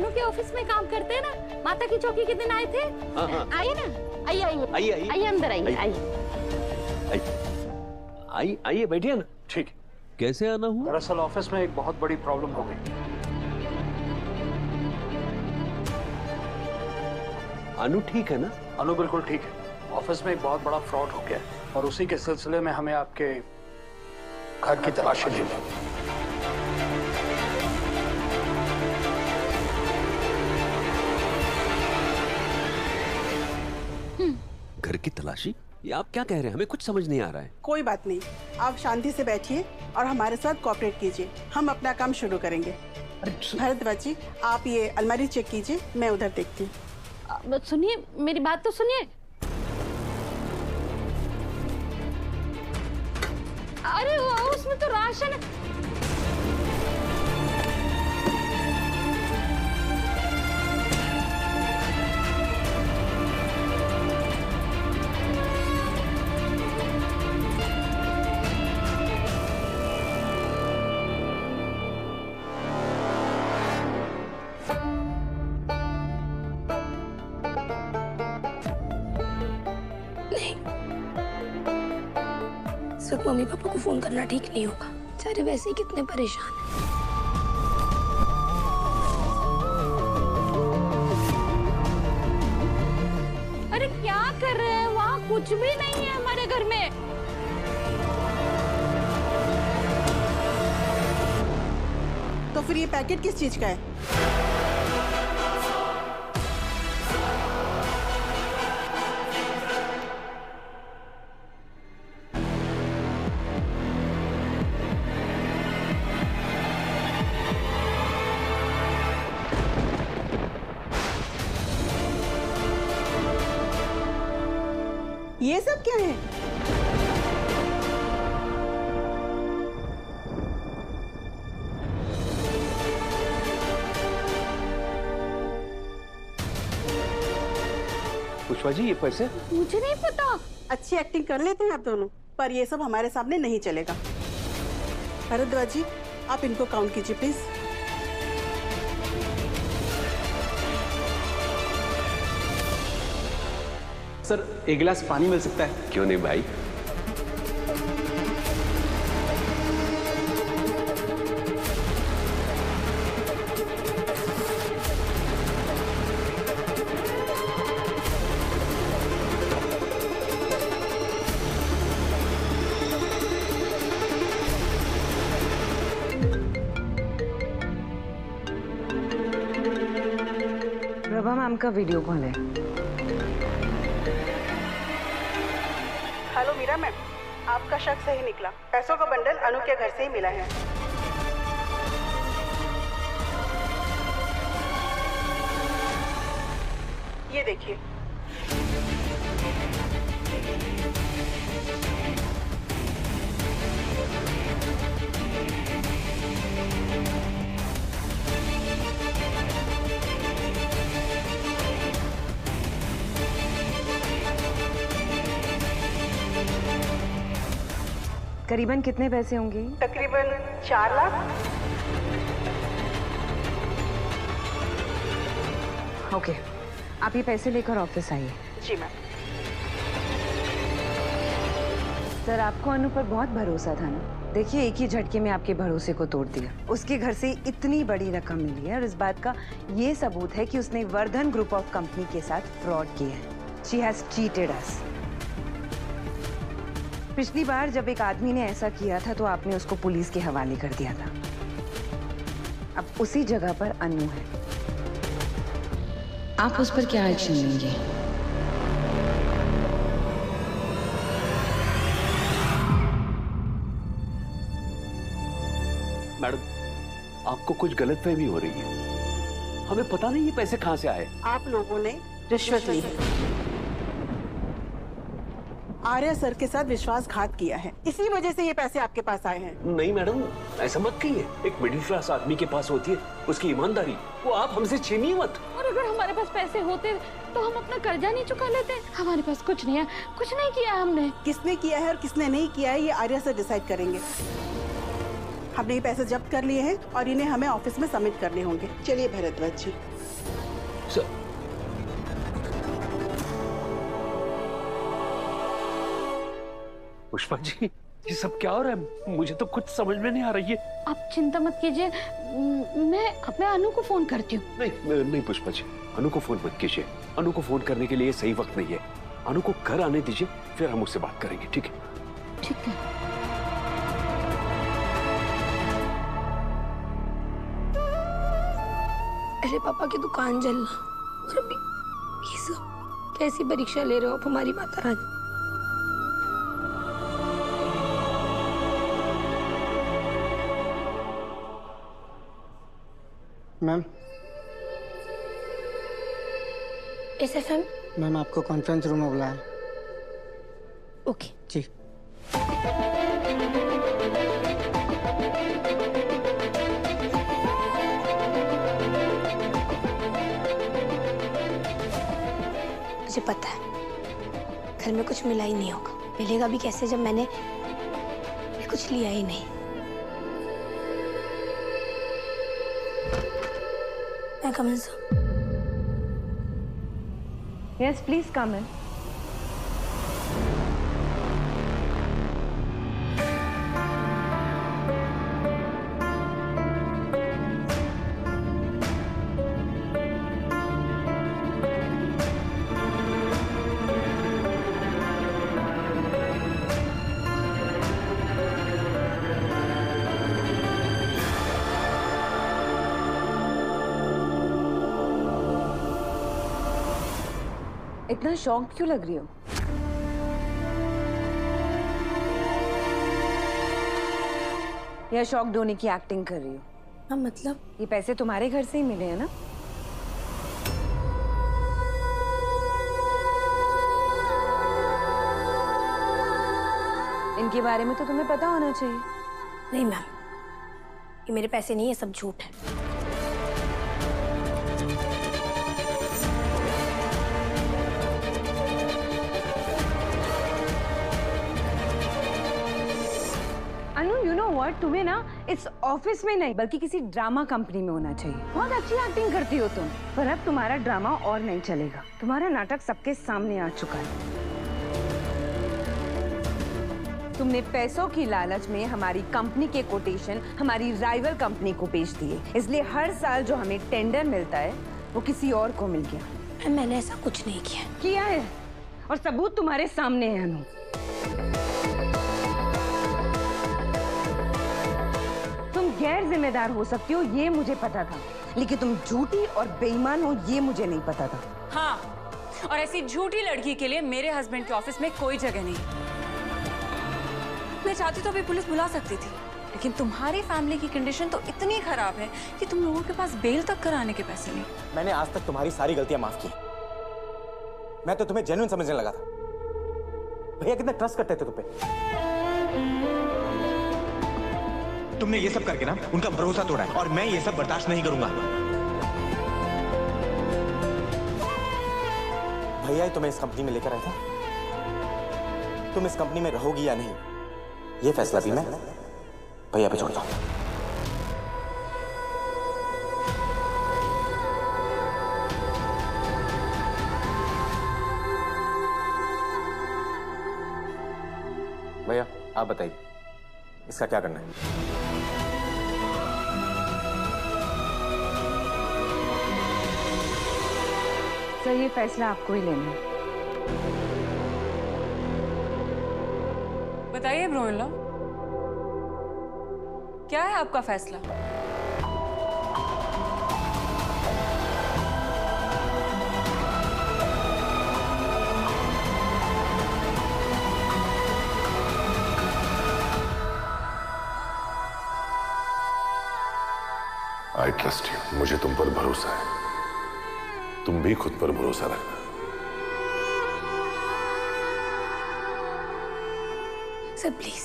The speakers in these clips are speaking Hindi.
अनु के ऑफिस में काम करते हैं ना, माता की चौकी के दिन आए थे। आइए ना, आइए अंदर आइए बैठिए ना। ठीक। कैसे आना हुआ? दरअसल ऑफिस में एक बहुत बड़ी प्रॉब्लम हो गई। अनु ठीक है ना? अनु बिल्कुल ठीक है। ऑफिस में एक बहुत बड़ा फ्रॉड हो गया है और उसी के सिलसिले में हमें आपके घर की तलाशी लेनी है। घर की तलाशी? ये आप क्या कह रहे हैं? हमें कुछ समझ नहीं आ रहा है। कोई बात नहीं, आप शांति से बैठिए और हमारे साथ कोऑपरेट कीजिए। हम अपना काम शुरू करेंगे। भरद्वाज जी, आप ये अलमारी चेक कीजिए, मैं उधर देखती हूँ। सुनिए, मेरी बात तो सुनिए। अरे उसमें तो राशन है। सिर्फ मम्मी पापा को फोन करना ठीक नहीं होगा, बेचारे वैसे ही कितने परेशान हैं। अरे क्या कर रहे हैं? वहाँ कुछ भी नहीं है हमारे घर में। तो फिर ये पैकेट किस चीज का है? ये सब क्या है? पुष्पा जी, ये पैसे? मुझे नहीं पता। अच्छी एक्टिंग कर लेते हैं आप दोनों, पर ये सब हमारे सामने नहीं चलेगा। भरद्वाज जी, आप इनको काउंट कीजिए प्लीज। सर, एक गिलास पानी मिल सकता है? क्यों नहीं भाई। प्रभा मैम का वीडियो कॉल है। हेलो मीरा मैम, आपका शक सही निकला। पैसों का बंडल अनु के घर से ही मिला है। ये देखिए। करीबन कितने पैसे होंगे? तकरीबन 4 लाख। ओके, आप ये पैसे लेकर ऑफिस आइए। जी मैम। सर, आपको अनु पर बहुत भरोसा था ना? देखिए, एक ही झटके में आपके भरोसे को तोड़ दिया। उसके घर से इतनी बड़ी रकम मिली है और इस बात का ये सबूत है कि उसने वर्धन ग्रुप ऑफ कंपनी के साथ फ्रॉड किया है। शी हैज चीटेड अस। पिछली बार जब एक आदमी ने ऐसा किया था तो आपने उसको पुलिस के हवाले कर दिया था। अब उसी जगह पर अनु है। आप उस पर क्या एक्शन लेंगे? मैडम, आपको कुछ गलतफहमी हो रही है। हमें पता नहीं ये पैसे कहाँ से आए। आप लोगों ने रिश्वत ली है। आर्या सर के साथ विश्वासघात किया है, इसी वजह से ये पैसे आपके पास आए हैं। नहीं मैडम, ऐसा मत कहिए। एक मिडिल क्लास आदमी के पास होती है उसकी ईमानदारी, वो आप हमसे छीनिए मत। और अगर हमारे पास पैसे होते तो हम अपना कर्जा नहीं चुका लेते। हमारे पास कुछ नहीं है, कुछ नहीं किया हमने। किसने किया है और किसने नहीं किया है ये आर्या सर डिसाइड करेंगे। हमने ये पैसे जब्त कर लिए हैं और इन्हें हमें ऑफिस में सबमिट करने होंगे। चलिए भरद्वाज जी। सर, पुष्पा जी, ये सब क्या हो रहा है? मुझे तो कुछ समझ में नहीं आ रही है। आप चिंता मत कीजिए, मैं अनु को फोन करती हूँ। नहीं नहीं पुष्पा जी, अनु को फोन मत कीजिए। अनु को फोन करने के लिए सही वक्त नहीं है। अनु को घर आने दीजिए, फिर हम उससे बात करेंगे, ठीक है? ठीक है। अरे पापा की दुकान जलना और अभी ये सब कैसी परीक्षा ले रहे हो आप हमारी Mata Rani. Ma'am SFM ma'am आपको कॉन्फ्रेंस रूम में बुलाया। ओके जी। मुझे पता है घर में कुछ मिला ही नहीं होगा। मिलेगा भी कैसे जब मैंने कुछ लिया ही नहीं। मैं कम इन सर। यस प्लीज कम इन। इतना शॉक क्यों लग रही हो? या शॉक होने की एक्टिंग कर रही हो? हाँ मतलब ये पैसे तुम्हारे घर से ही मिले हैं ना? इनके बारे में तो तुम्हें पता होना चाहिए। नहीं मैम, ये मेरे पैसे नहीं है, सब झूठ है। तुम्हें ना इस ऑफिस में नहीं बल्कि किसी ड्रामा कंपनी में होना चाहिए। बहुत अच्छी एक्टिंग करती हो तुम, पर अब तुम्हारा ड्रामा और नहीं चलेगा। तुम्हारा नाटक सबके सामने आ चुका है। तुमने पैसों की लालच में हमारी कंपनी के कोटेशन हमारी राइवल कंपनी को बेच दिए, इसलिए हर साल जो हमें टेंडर मिलता है वो किसी और को मिल गया। मैंने ऐसा कुछ नहीं किया है और सबूत तुम्हारे सामने है अनु। गैर जिम्मेदार हो सकती हो ये मुझे पता था, लेकिन तुम झूठी और बेईमान हो ये मुझे नहीं पता था। हाँ, और ऐसी झूठी लड़की के लिए मेरे हस्बैंड के ऑफिस में कोई जगह नहीं। मैं चाहती तो भी पुलिस बुला सकती थी, लेकिन तुम्हारी फैमिली की कंडीशन तो इतनी खराब है कि तुम लोगों के पास बेल तक कराने के पैसे नहीं। मैंने आज तक तुम्हारी सारी गलतियां माफ की। मैं तो तुम्हें जेन्युइन समझने लगा था। भैया कितना ट्रस्ट करते थे तुम पे। तुमने ये सब करके ना उनका भरोसा तोड़ा है और मैं ये सब बर्दाश्त नहीं करूंगा। भैया ही तुम्हें इस कंपनी में लेकर आया था। तुम इस कंपनी में रहोगी या नहीं, ये फैसला भी मैं भैया पे छोड़ता हूं। भैया आप बताइए इसका क्या करना है? सर ये फैसला आपको ही लेना है। बताइए ब्रोइला, क्या है आपका फैसला? I trust you। मुझे तुम पर भरोसा है, तुम भी खुद पर भरोसा रखना। Sir please,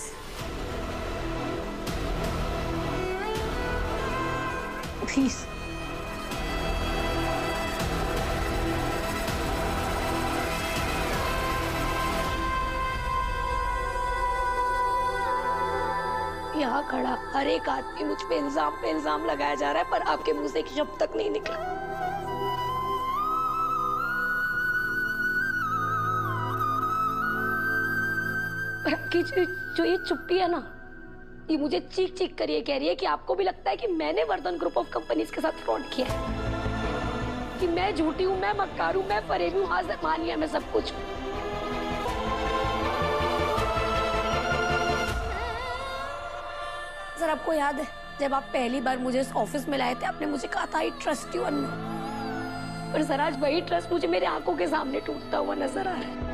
please. यहाँ खड़ा हर एक आदमी मुझ पे इल्जाम लगाया जा रहा है, पर आपके मुंह से एक शब्द तक नहीं निकला। पर आपकी जो ये चुप्पी है ना, ये मुझे चीख चीख कर ये कह रही है कि आपको भी लगता है कि मैंने वर्धन ग्रुप ऑफ कंपनीज के साथ फ्रॉड किया है, कि मैं झूठी हूँ, मैं मक्कार हूँ, मैं फरेबी हूँ, हाजिर मान लिया मैं सब कुछ। सर आपको याद है जब आप पहली बार मुझे इस ऑफिस में लाए थे, आपने मुझे कहा था आई ट्रस्ट यू अन्नू, पर सर आज वही ट्रस्ट मुझे मेरे आंखों के सामने टूटता हुआ नजर आ रहा है।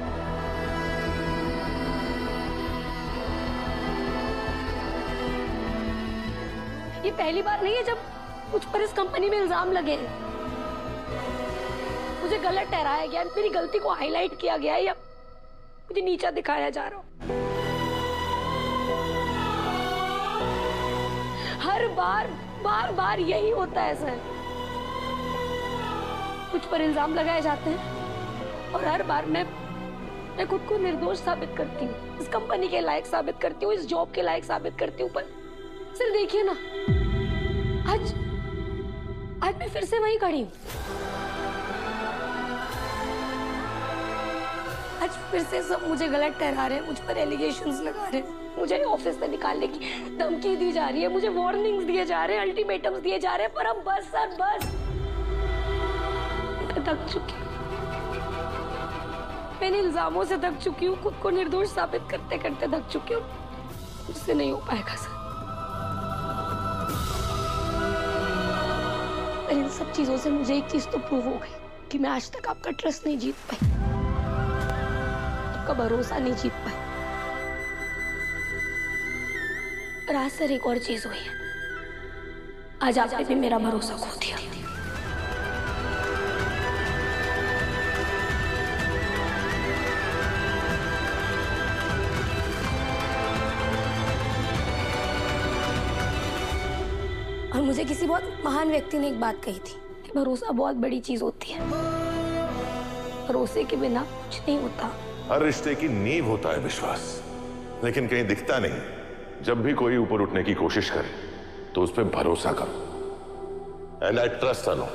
ये पहली बार नहीं है जब मुझ पर इस कंपनी में इल्जाम लगे हैं, मुझे गलत ठहराया गया, मेरी गलती को हाईलाइट किया गया है या मुझे नीचा दिखाया जा रहा हो। हर बार बार यही होता है सर, मुझ पर इल्जाम लगाए जाते हैं और हर बार मैं खुद को निर्दोष साबित करती हूँ, इस कंपनी के लायक साबित करती हूँ, इस जॉब के लायक साबित करती हूँ, पर सर देखिए ना, आज मैं फिर से वहीं खड़ी हूँ। आज फिर से सब मुझे गलत ठहरा रहे हैं, मुझ पर एलिगेशंस लगा रहे हैं, मुझे ऑफिस से निकालने की धमकी दी जा रही है, मुझे वार्निंग्स दिए जा रहे हैं, अल्टीमेटम्स दिए जा रहे हैं, पर अब बस सर बस, मैं थक चुकी हूँ, मैंने इल्जामों से थक चुकी हूँ, खुद को निर्दोष साबित करते करते थक चुकी हूँ, मुझसे नहीं हो पाएगा सर। इन सब चीजों से मुझे एक चीज तो प्रूव हो गई कि मैं आज तक आपका ट्रस्ट नहीं जीत पाई, आपका भरोसा नहीं जीत पाई। पर आज सर एक और चीज हुई है, आज आपने भी मेरा भरोसा खो दिया। और मुझे किसी बहुत महान व्यक्ति ने एक बात कही थी कि भरोसा बहुत बड़ी चीज होती है, भरोसे के बिना कुछ नहीं होता। हर रिश्ते की नींव होता है विश्वास, लेकिन कहीं दिखता नहीं। जब भी कोई ऊपर उठने की कोशिश करे तो उस पर भरोसा करो। एंड आई ट्रस्ट अनु।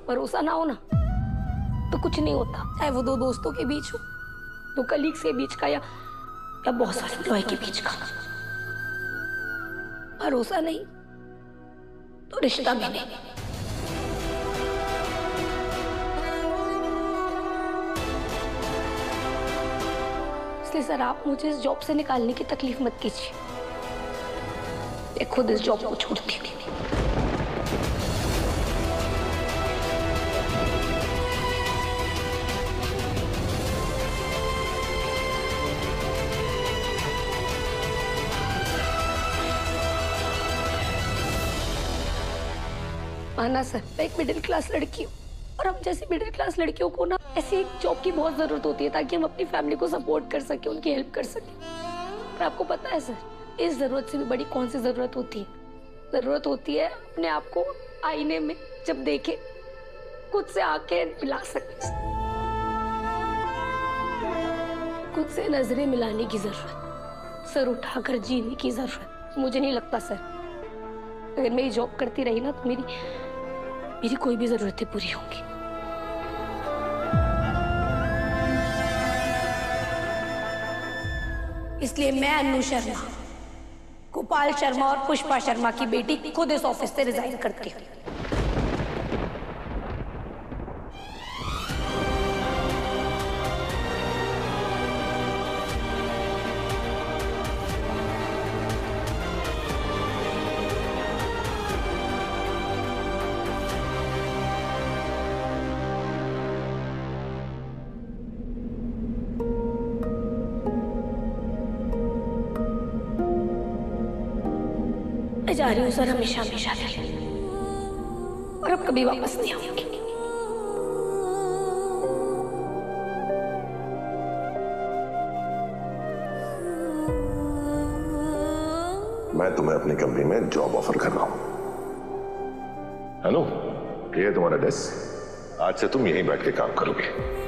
भरोसा ना हो ना तो कुछ नहीं होता, चाहे वो दो दोस्तों के बीच हो, दो कलीग्स के बीच का या बॉस और एम्प्लॉय के बीच का। भरोसा नहीं तो रिश्ता भी नहीं। इसलिए सर आप मुझे इस जॉब से निकालने की तकलीफ मत कीजिए, मैं खुद इस जॉब को छोड़ती हूँ। माना सर, मैं एक मिडिल क्लास लड़की हूँ और हम जैसी मिडिल क्लास लड़कियों को ना ऐसी एक जॉब की बहुत जरूरत होती है ताकि हम अपनी फैमिली को सपोर्ट कर सके, उनकी हेल्प कर सके। पर आपको पता है सर, इस जरूरत से भी बड़ी कौन सी जरूरत होती है? जरूरत होती है अपने आप को आईने में जब देखे खुद से आंखें मिला सके, खुद से नजरें मिलाने की जरूरत, सर उठाकर जीने की जरूरत। मुझे नहीं लगता सर अगर मैं ये जॉब करती रही ना तो मेरी कोई भी जरूरतें पूरी होंगी। इसलिए मैं अन्नू शर्मा, गोपाल शर्मा और पुष्पा शर्मा की बेटी खुद इस ऑफिस से रिजाइन करती हूँ। मैं जा रही हूँ सर हमेशा हमेशा के लिए, और अब कभी वापस नहीं आऊंगी। मैं तुम्हें अपनी कंपनी में जॉब ऑफर कर रहा हूं। अनु, ये है तुम्हारा डेस्क, आज से तुम यहीं बैठ के काम करोगे।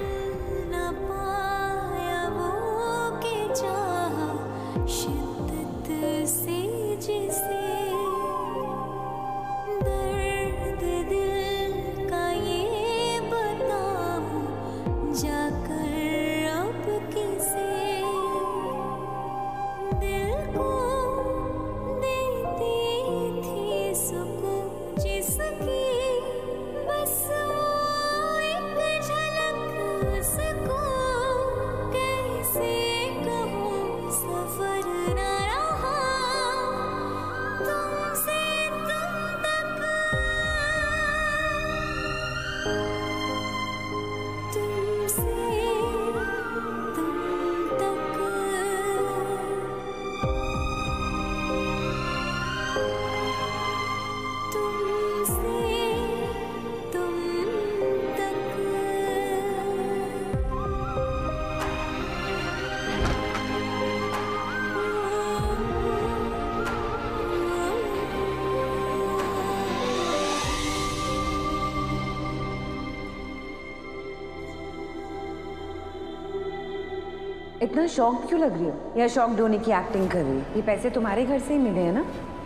इतना शॉक क्यों लग रही हो या शॉक होने की एक्टिंग कर रही हो? ये पैसे तुम्हारे घर से ही मिले हैं ना?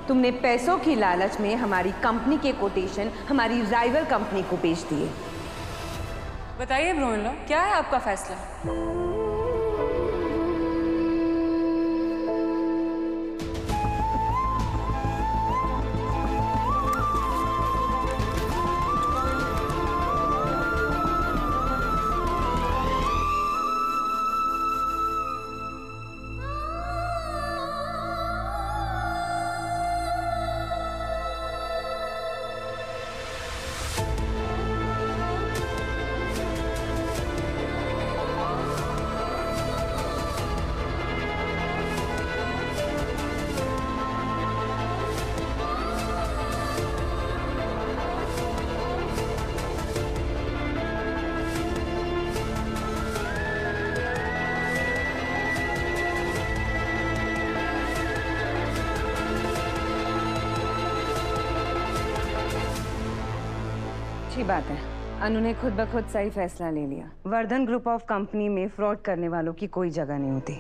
तुमने पैसों की लालच में हमारी कंपनी के कोटेशन हमारी राइवल कंपनी को बेच दिए। बताइए ब्रोइनलॉ, क्या है आपका फैसला? अच्छी बात है, अनु ने खुद ब खुद सही फैसला ले लिया। वर्धन ग्रुप ऑफ कंपनी में फ्रॉड करने वालों की कोई जगह नहीं होती।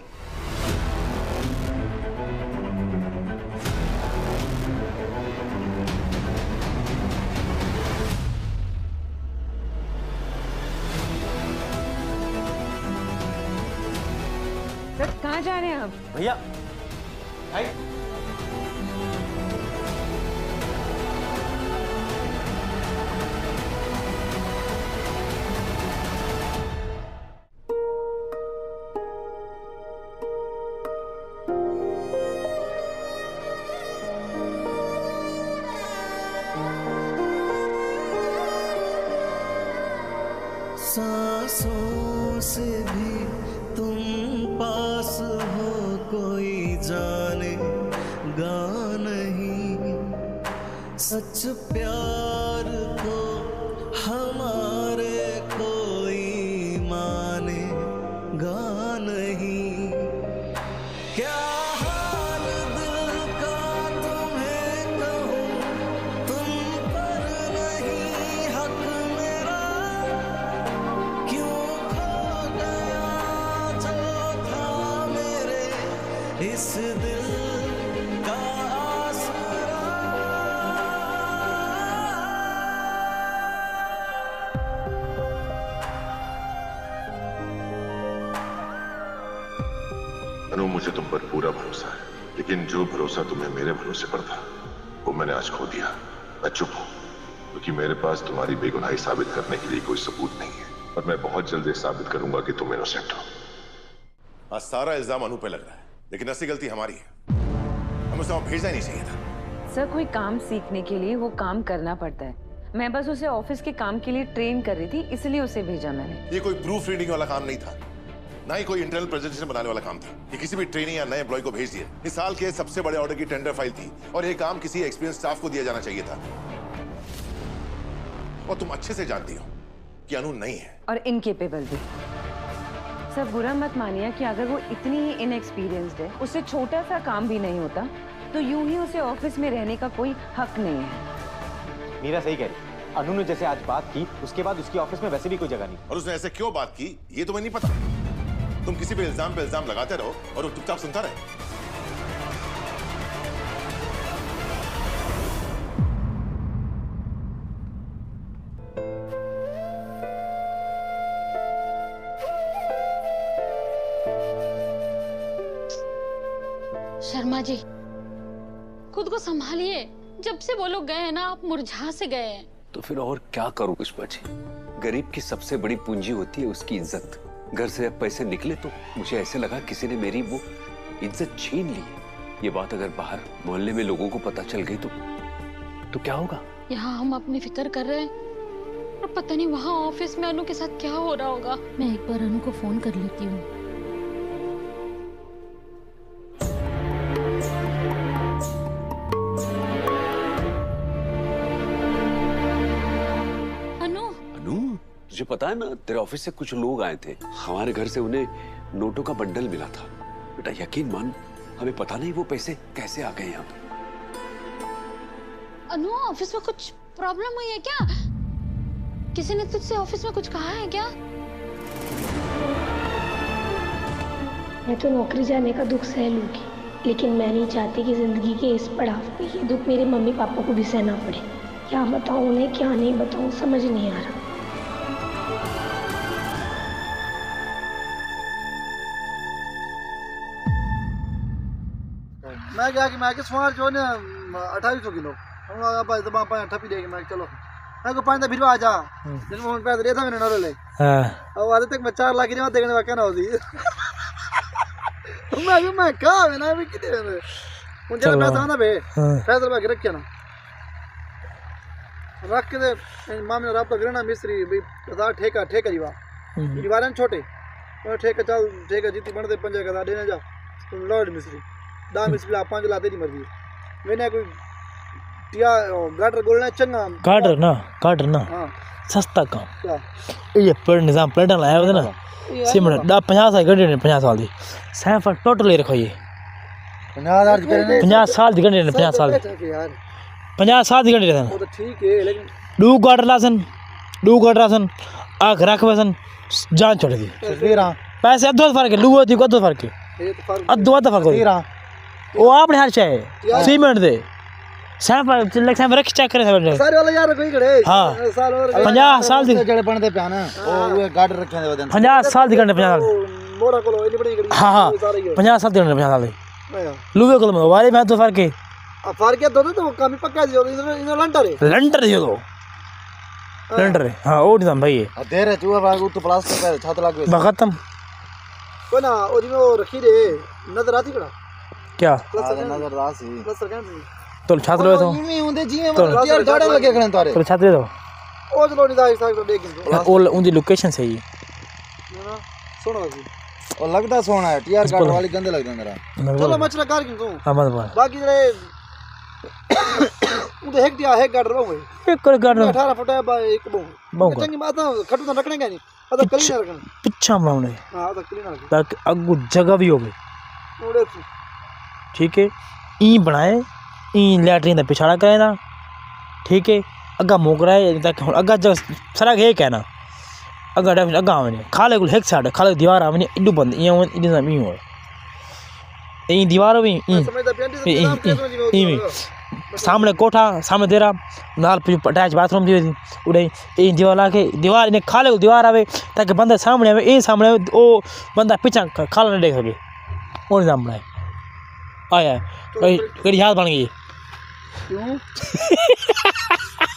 सर कहाँ जा रहे हैं आप? भैया सांसों से भी तुम पास हो, कोई जाने गा नहीं सच प्यार को हमारे, कोई माने गा नहीं। क्या हाल दिल का तुम्हें कहूँ, तुम पर नहीं हक मेरा, क्यों खो गया जो था मेरे इस दिल का आसरा। अनु, मुझे तुम पर पूरा भरोसा है, लेकिन जो भरोसा तुम्हें मेरे भरोसे पर था वो मैंने आज खो दिया। मैं चुप हूं क्योंकि मेरे पास तुम्हारी बेगुनाही साबित करने के लिए कोई सबूत नहीं है, और मैं बहुत जल्द ये साबित करूंगा कि तुम इनोसेंट हो। आज सारा इल्जाम अनु पे लग रहा है, लेकिन असली गलती हमारी है। हमें उसे वहां भेजना ही नहीं चाहिए था। सर कोई काम सीखने के लिए वो काम करना पड़ता है। मैं बस उसे ऑफिस के काम के लिए ट्रेन कर रही थी, इसलिए उसे भेजा मैंने। ये कोई प्रूफ रीडिंग वाला काम नहीं था, ना ही कोई इंटरनल प्रेजेंटेशन बनाने वाला काम था। ये किसी भी ट्रेनिंग या नए एम्प्लॉय को भेज दिया। इस साल के सबसे बड़े ऑर्डर की टेंडर फाइल थी और ये काम किसी एक्सपीरियंस स्टाफ को दिया जाना चाहिए था। और तुम अच्छे से जानती हो कि अनु नहीं है और इनकेपेबल भी। सर बुरा मत मानिए कि अगर वो इतनी ही इनएक्सपीरियंस्ड है, उससे छोटा सा काम भी नहीं होता, तो यूं ही उसे ऑफिस में रहने का कोई हक नहीं है। मीरा सही कह रही। अनु ने जैसे आज बात की, उसके बाद उसकी ऑफिस में वैसे भी कोई जगह नहीं। और उसने ऐसे क्यों बात की ये तुम्हें नहीं पता। तुम किसी पे इल्जाम लगाते रहो और वो चुपचाप सुनता रहे। शर्मा जी, खुद को संभालिए। जब से वो लोग गए हैं ना, आप मुरझा से गए हैं। तो फिर और क्या करूं पुष्पा जी? गरीब की सबसे बड़ी पूंजी होती है उसकी इज्जत। घर से जब पैसे निकले तो मुझे ऐसे लगा किसी ने मेरी वो इज्जत छीन ली। ये बात अगर बाहर मोहल्ले में लोगों को पता चल गई तो क्या होगा? यहाँ हम अपनी फिक्र कर रहे हैं और पता नहीं वहाँ ऑफिस में अनु के साथ क्या हो रहा होगा। मैं एक बार अनु को फोन कर लेती हूँ। तुझे पता है ना, तेरे ऑफिस से कुछ लोग आए थे। हमारे घर से उन्हें नोटों का बंडल मिला था। बेटा यकीन मान, हमें पता नहीं वो पैसे कैसे आ गए यहाँ पे। अनु, ऑफिस में कुछ प्रॉब्लम हुई है क्या? किसी ने तुझसे ऑफिस में कुछ कहा है क्या? मैं तो नौकरी जाने का दुख सह लूँगी, लेकिन मैं नहीं चाहती कि ज़िंदगी के इस पड़ाव पे ये दुख मेरे मम्मी पापा को भी सहना पड़े। क्या बताऊँ उन्हें, क्या नहीं बताऊँ, समझ नहीं आ रहा। मैं क्या कि मैं कि सुमार जो ने 2800 किलो हम भाई तो पापा ठपी देगी। मैं चलो मैं को पानी भिरवा आ जा दिन में पैसे दे था मैंने नरे ले। हां अब आधे तक मैं 4 लाख की बात देखने वाला ना होती मैं कहा है ना भी कितने मुझे पैसा ना बे पैसा लगा के रखिया ना रख के दे मामले रात का गिरना मिस्त्री भाई पता ठेका ठेका जीवा दीवार छोटे और ठेका चल ठेका जीती बनते 5 का देने जा तुम लॉर्ड मिस्त्री दाम इसलिए 5 लाते नहीं मर्जी मैंने कोई टिया गाटर गोलना चंगा गाटर ना हां सस्ता काम ये पर निजाम प्लेटन लाया होता ना सिमण 50 साल गड्डी ने 50 साल दी सैफ टोटल रखो ये 50 साल दी गड्डी ने 50 साल 50 साल दी गड्डी वो तो ठीक है लेकिन दू गाटर लासन आख रखवसन जान छोड़ दी पैसे अद्धो फर्क है लुओ दी को अद्धो फर्क है अद्धो फर्क है वो आपने हर चाहे सीमेंट दे सैफ रख चेक करे सारे वाला यार कोई खड़े हां साल और 50 साल दी जड़े बनदे पे ना वो गाड़ रखे दे 50 साल दी गंडे 50 साल मोड़ा कोलो इतनी बड़ी गड़ी हां 50 साल दी गंडे 50 साल दी लुवे कोलो वाले मैं तो फर्क है तो काम ही पक्का दियो इन लंटर दियो तो लंटर हां ओ निजाम भाई दे रे तू भाग तो प्लास्टिक पे छत लाग खत्म को ना ओ जी वो रखी रे नजर आती कड़ा क्या नजर रासी प्लस कर तो छात्र लो तो इमे होंदे जीवे मतलब यार गाड़े लगे खड़े तारे तो छात्र दो ओ चलो नहीं दाई साहब देख ओ उनकी लोकेशन सही है सुनो जी और लगदा सोना है टीआर गाड़ वाली गंदे लगदे मेरा चलो मछला कार क्यों तू हां मत बाकी जरे उनके एक टिया है गाड़ रो एक कर गाड़ 18 फुट है एक बो चंगी बात खटू तो रखने का नहीं अदा कली ना रखना पिछा बनाने हां अदा कली ना ताकि अगु जगह भी होवे ओड़े ठीक है ई बनाए ई लैटरिन दा पिछाड़ा करे ना ठीक है अगा मोगरा है तक अगा जग सड़क है कहना अगा डा अगा आवे खाले को एक साइड खाले दीवार आवे इडू बंद ई इडी ना मी हो ई दीवार भी ई सामने कोठा सामने देरा नाल अटैच बाथरूम दी उड़े ई दीवार लाके दीवार ने खाले को दीवार आवे ताकि बंदा सामने आवे ई सामने ओ बंदा पीछा खाला न देख सके और निजाम बनाए आया कड़ी याद बन गई क्यों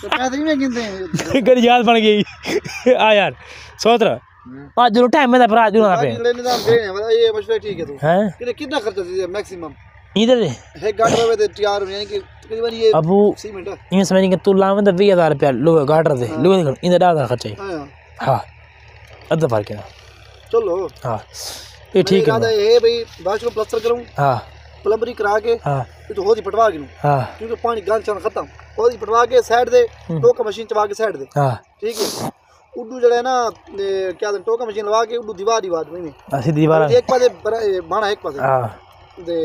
तो पैसे ही नहीं गिनते कड़ी याद बन गई आ यार सोच रहा आज जो टाइम में पर आज ना पे निजाम दे ये मसला ठीक है तू हैं कितना खर्चा दे मैक्सिमम इधर है गाटर में तैयार यानी कि तकरीबन ये अबू सीमेंट ये समझ के तू लावन तो 20000 रुपया लो गाटर दे लो इधर डाल खर्चा हां अद्धा फर्क है चलो हां ये ठीक है ये भाई बाथरूम को प्लास्टर करूं हां प्लम्बरी करा के तो होदी पटवा के हां क्योंकि पानी गाल चन खत्म होदी पटवा के साइड दे टोका मशीन चवा के साइड दे हां ठीक है उड्डू जड़ा है ना क्या टोका मशीन लगा के उड्डू दीवार में ऐसी दीवार एक पासे बाणा एक पासे हां दे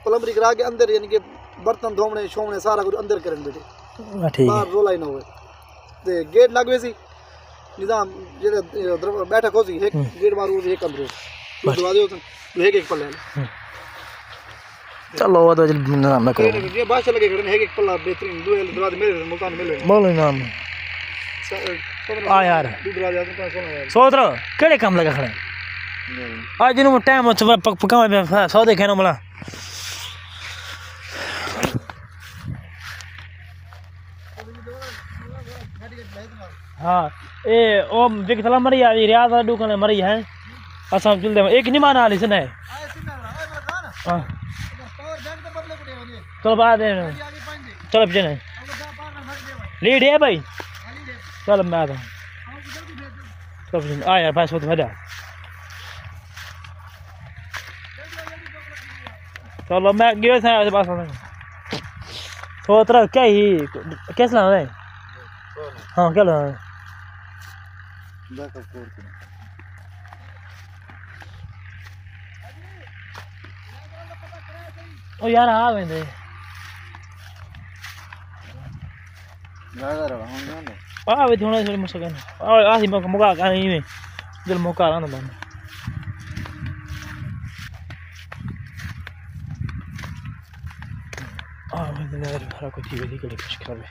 प्लम्बरी करा के अंदर यानी कि बर्तन धोने शोने सारा कुछ अंदर करन बेटे ठीक है रोला ही ना होए ते गेट लगवे सी निजाम जेड़ा बैठक होसी एक गेट मारू एक अंदर दरवाजे होते एक पल्ले चलो वो तो निजाम में करो ये बात चल के खड़े एक पल्ला बेहतरीन दो दरवाजे मेरे मुल्तान मिले बोलो नाम आ यार सोच रहा केड़े काम लगा खड़े आज दिन टाइम पका में सौ देखे ना मला हाँ ए ओ बिक थला मरी आ रियाज दुकान मरी है असम चल दे एक नहीं माना आली से हां चलो बाद चलो पीछे नहीं लीड है भाई चल मैं आता चलो आ यार पास भजा चलो मैं गयो था पास तो तेरा क्या ही कैसे लाना है हाँ क्या लाना है ओ यार आ वेंदे आ वे थोड़ा थोड़ा मसगन आ ही मौका का नहीं में जल मौका आना बन कुछ मुश्किल है।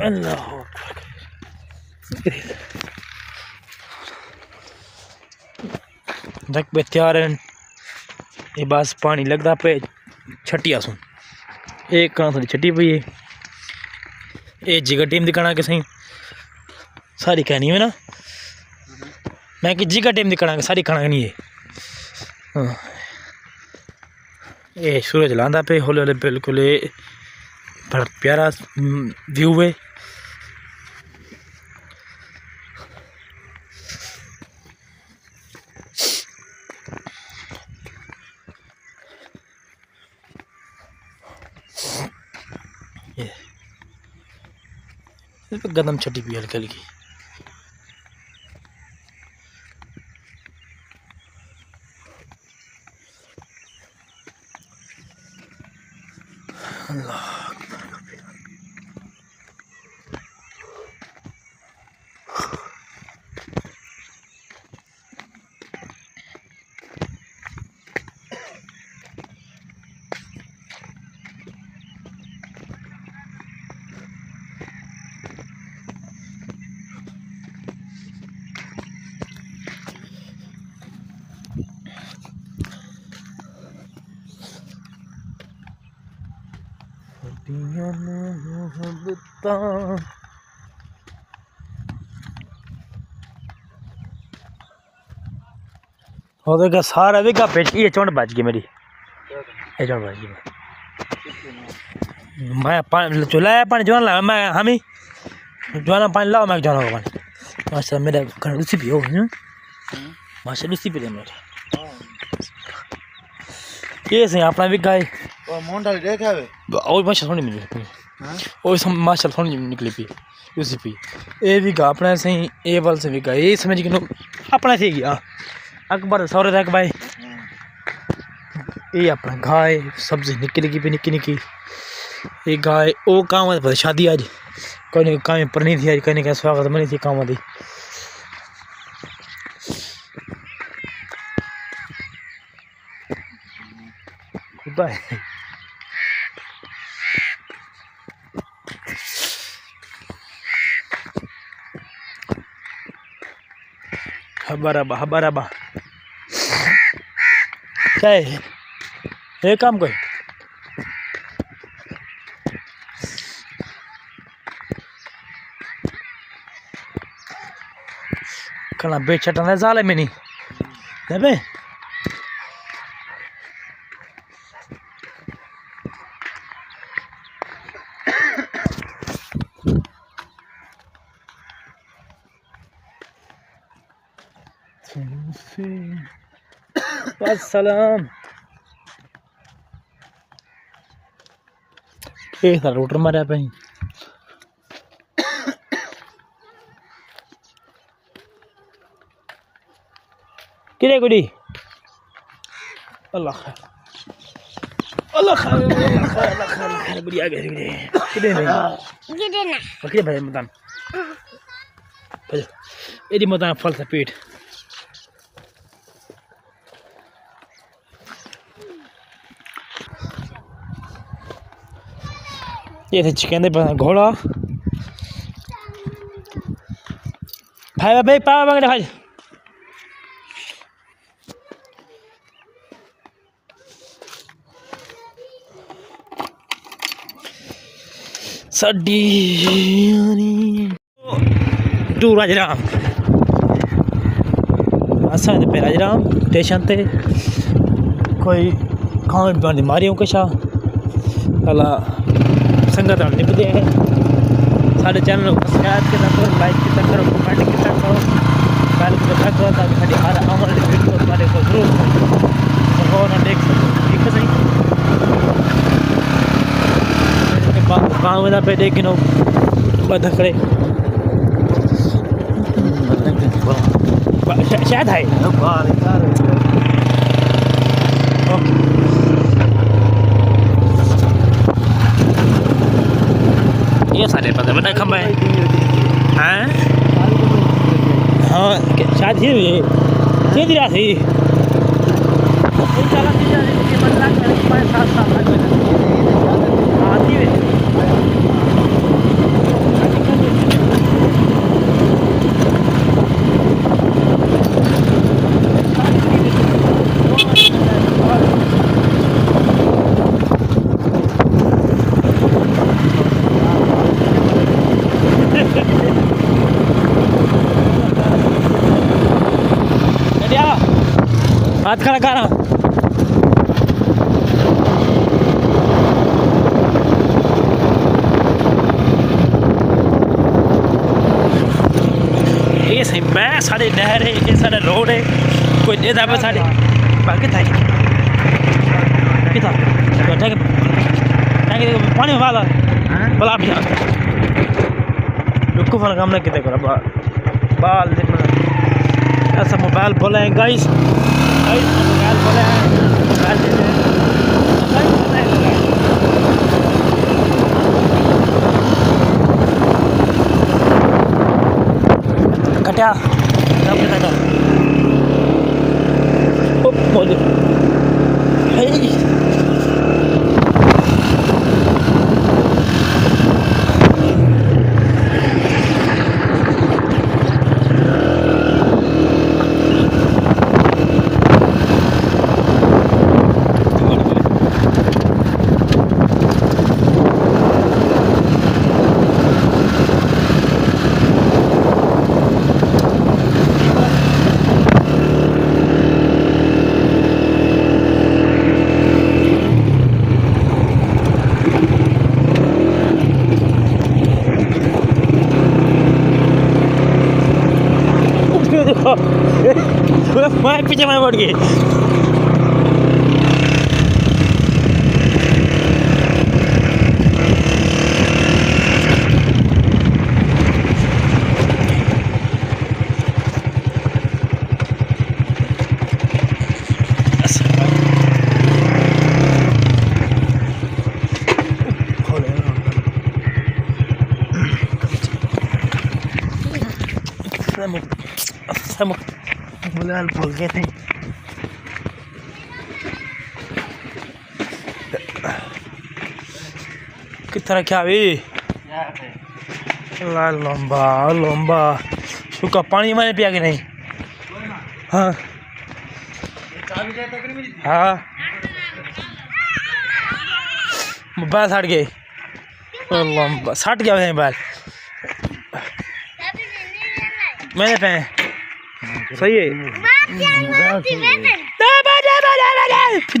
अल्लाह देख पे तैयार है ये बस पानी लगता पे छटिया सुन एक कणा थोड़ी छटी पई है ये जिगर टीम दिखाना कि सही सारी कहनी है ना मैं कि जिगर टीम दिखाना सारी खाना नहीं है हाँ ये सूरज लांदा पे हौले हौले बिल्कुल बड़ा प्यारा व्यू है। गदम छटी भी हल्की हल्की अल्लाह का सारा भी का पेच ये चोंड बच गई मेरी ये चोंड बच गई मैं पानी चुलाया पानी जवान ला मैं हमी जवाना पानी लाओ मैं जवाना पानी माशा मेरा घर उसी भी हो माशा उसी भी मेरा ये से अपना भी गाय और मोंडा देखा है और माशा थोड़ी मिली और सब माशा थोड़ी निकली पी उसी पी ये भी गा अपना सही ए वाल से भी गा ये समझ के अपना से गया अकबर सौरे तक भाई ये अपना गाय सब्जी निकली भी निकी निकी ये गाय ओ काम है शादी आज कोई काम पर नहीं थी आज कहने का स्वागत मनी थी काम दी खुदा है हबाराबा क्या है ये काम कोई कला बेचटना जाले में नहीं देबे सलाम ठीक था रोटर मारा पे किरे गुडी अल्लाह अल्लाह खैर गुडी आ गए किरे नहीं ओके भाई मदान एडी मदान फल सा पेट ये थे चिकन दे घोड़ा भाई भाई पावा मांगे भाई सड्डी टू राजराम असा पे राजराम स्टेशन ते कोई खान पीन की मारियों कशा अला संगत निपते हैं साढ़े चैनल को सब्सक्राइब किया करो लाइक किया करो कमेंट किया करो बेल को दबा करो ताकि हमारी हर आने वाली वीडियो तुम्हारे को जरूर और देख सको ठीक है सही गाँव में पे देख नो बदखड़े शायद है ये सारे पता बड़ा खंबा है हाँ हाँ शायद ये थी हाथ खड़ा कर रहा। ये सही मैं साढ़े नहर है, ये साढ़े रोड है, कोई नहीं था साढ़े बाकी था कितना पानी में वाला बला भी रुको फल काम ना कितने करा बाल ऐसा मोबाइल बोले हैं गाइस मोबाइल बोले हैं कटा बोले मैं पीछे मैं बढ़ गई बोल गए थे कितना क्या भी लंबा लंबा सूखा पानी मैंने पिया कि नहीं। हाँ हाँ मोबाइल सट गए लंबा सट गया मोबाइल मैंने पे सही है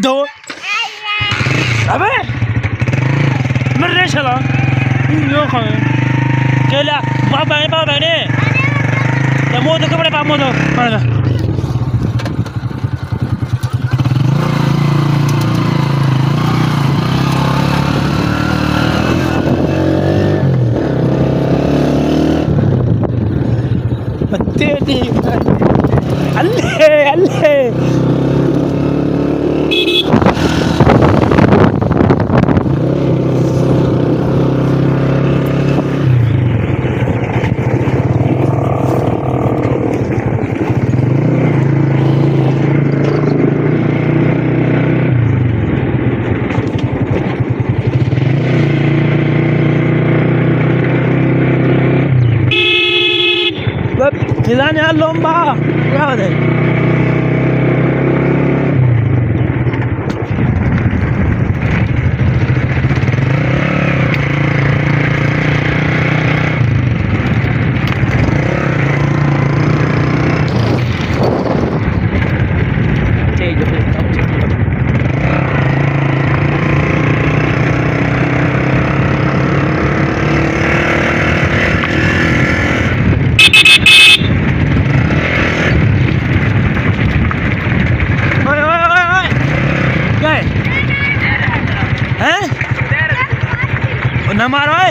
दो अबे मेरे चला यो खाए केला बाबा ने या मोदो कपड़े पा मोदो मारा तेरी अल्ले अल्ले खिलाने आ लंबा क्या है न मारो है